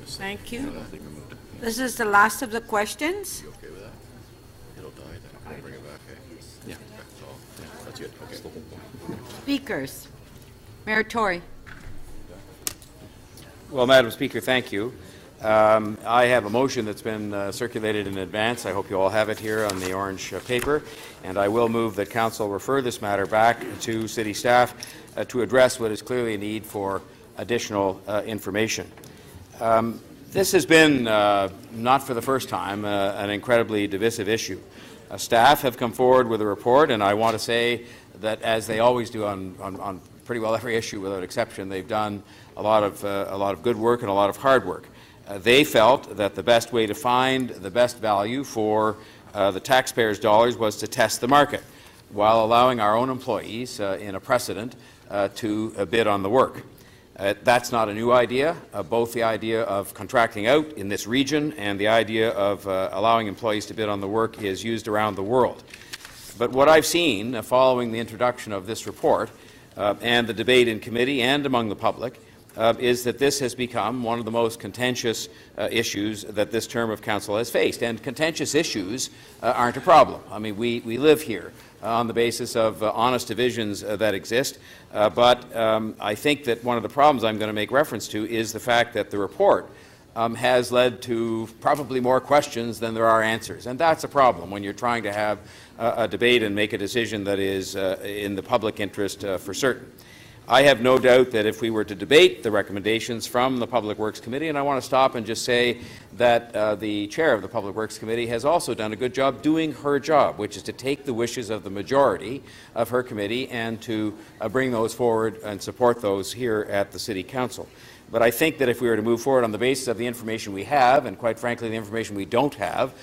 Thank you. This is the last of the questions. You okay with that? It'll die then. I'll bring it back, eh? Yeah. That's all. Yeah, that's good. Okay. Speakers. Mayor Tory. Well, Madam Speaker, thank you. I have a motion that's been circulated in advance. I hope you all have it here on the orange paper, and I will move that Council refer this matter back to City staff to address what is clearly a need for additional information. This has been, not for the first time, an incredibly divisive issue. Staff have come forward with a report, and I want to say that, as they always do on pretty well every issue without exception, they've done a lot of good work and a lot of hard work. They felt that the best way to find the best value for the taxpayers' dollars was to test the market, while allowing our own employees, in a precedent, to bid on the work. That's not a new idea. Both the idea of contracting out in this region and the idea of allowing employees to bid on the work is used around the world. But what I've seen following the introduction of this report and the debate in committee and among the public is that this has become one of the most contentious issues that this term of council has faced. And contentious issues aren't a problem. I mean, we live here on the basis of honest divisions that exist. But I think that one of the problems I'm going to make reference to is the fact that the report has led to probably more questions than there are answers. And that's a problem when you're trying to have a debate and make a decision that is in the public interest for certain. I have no doubt that if we were to debate the recommendations from the Public Works Committee, and I want to stop and just say that the chair of the Public Works Committee has also done a good job doing her job, which is to take the wishes of the majority of her committee and to bring those forward and support those here at the City Council. But I think that if we were to move forward on the basis of the information we have, and quite frankly the information we don't have,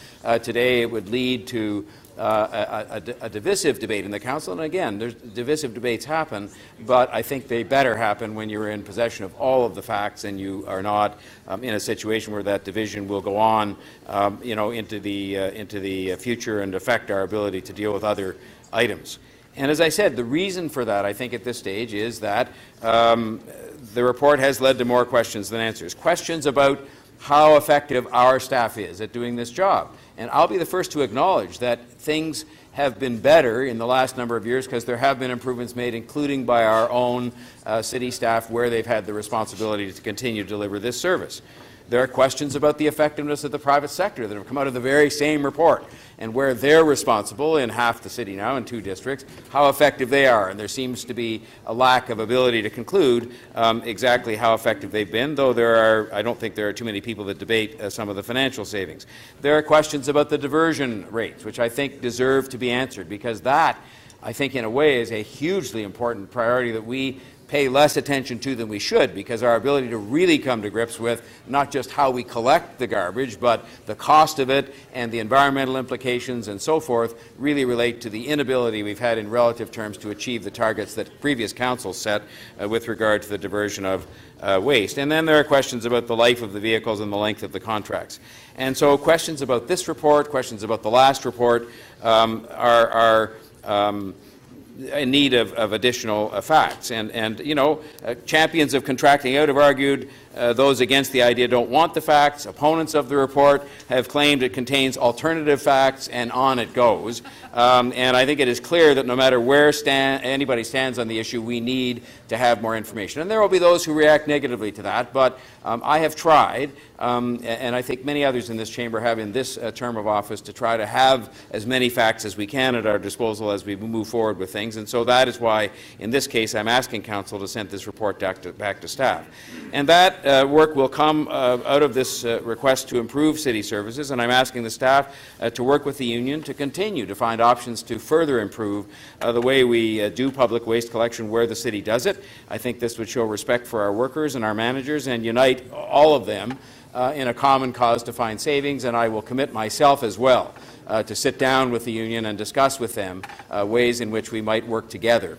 today it would lead to a divisive debate in the Council. And again, divisive debates happen, but I think they better happen when you're in possession of all of the facts and you are not in a situation where that division will go on into the future and affect our ability to deal with other items. And as I said, the reason for that, I think, at this stage is that the report has led to more questions than answers. Questions about how effective our staff is at doing this job. And I'll be the first to acknowledge that things have been better in the last number of years because there have been improvements made, including by our own city staff, where they've had the responsibility to continue to deliver this service. There are questions about the effectiveness of the private sector that have come out of the very same report, and where they're responsible in half the city now, in 2 districts, how effective they are. And there seems to be a lack of ability to conclude exactly how effective they've been, though I don't think there are too many people that debate some of the financial savings. There are questions about the diversion rates, which I think deserve to be answered, because that, I think, in a way, is a hugely important priority that we pay less attention to than we should, because our ability to really come to grips with not just how we collect the garbage, but the cost of it and the environmental implications and so forth really relate to the inability we've had in relative terms to achieve the targets that previous councils set with regard to the diversion of waste. And then there are questions about the life of the vehicles and the length of the contracts. And so questions about this report, questions about the last report are in need of additional facts. And champions of contracting out have argued those against the idea don't want the facts. Opponents of the report have claimed it contains alternative facts, and on it goes. And I think it is clear that no matter where anybody stands on the issue, we need to have more information. And there will be those who react negatively to that, but I have tried, and I think many others in this chamber have in this term of office, to try to have as many facts as we can at our disposal as we move forward with things. And so that is why, in this case, I'm asking Council to send this report back to staff. And that work will come out of this request to improve city services, and I'm asking the staff to work with the union to continue to find options to further improve the way we do public waste collection where the city does it. I think this would show respect for our workers and our managers and unite all of them in a common cause to find savings, and I will commit myself as well to sit down with the union and discuss with them ways in which we might work together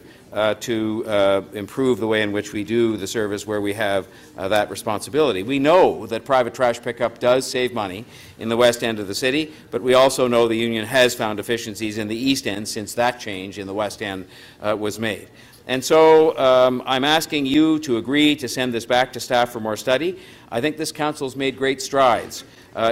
to improve the way in which we do the service where we have that responsibility. We know that private trash pickup does save money in the west end of the city, but we also know the union has found efficiencies in the east end since that change in the west end was made. And so I'm asking you to agree to send this back to staff for more study. I think this council has made great strides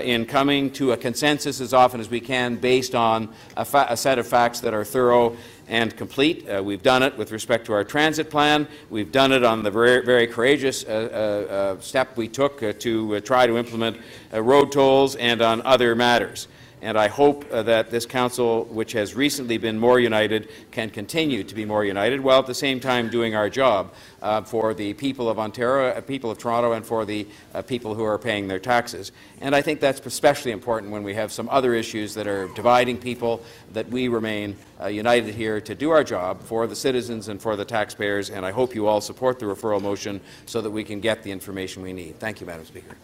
in coming to a consensus as often as we can based on a set of facts that are thorough and complete. We've done it with respect to our transit plan. We've done it on the very courageous step we took to try to implement road tolls and on other matters. And I hope that this council, which has recently been more united, can continue to be more united, while at the same time doing our job for the people of Ontario, people of Toronto, and for the people who are paying their taxes. And I think that's especially important when we have some other issues that are dividing people, that we remain united here to do our job for the citizens and for the taxpayers. And I hope you all support the referral motion so that we can get the information we need. Thank you, Madam Speaker.